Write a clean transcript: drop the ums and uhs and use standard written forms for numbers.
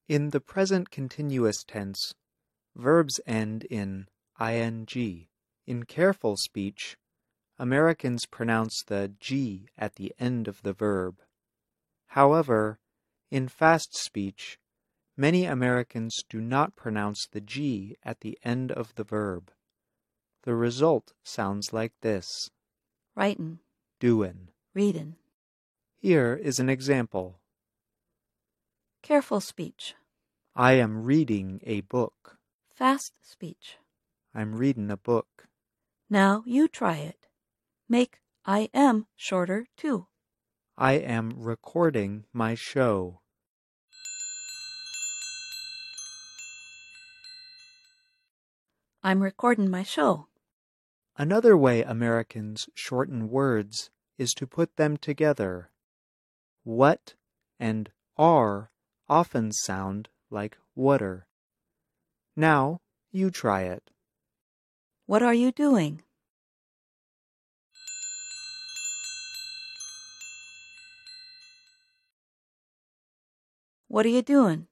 In the present continuous tense, verbs end in ing. In careful speech, Americans pronounce the G at the end of the verb. However, in fast speech, many Americans do not pronounce the G at the end of the verb. The result sounds like this: Writin', doin'. readin'. Here is an example. Careful speech. I am reading a book. Fast speech. I'm reading a book. Now you try it. Make I am shorter too. I am recording my show. I'm recording my show. Another way Americans shorten words is to put them together. What and are often sound like water. Now you try it. What are you doing? What are you doing?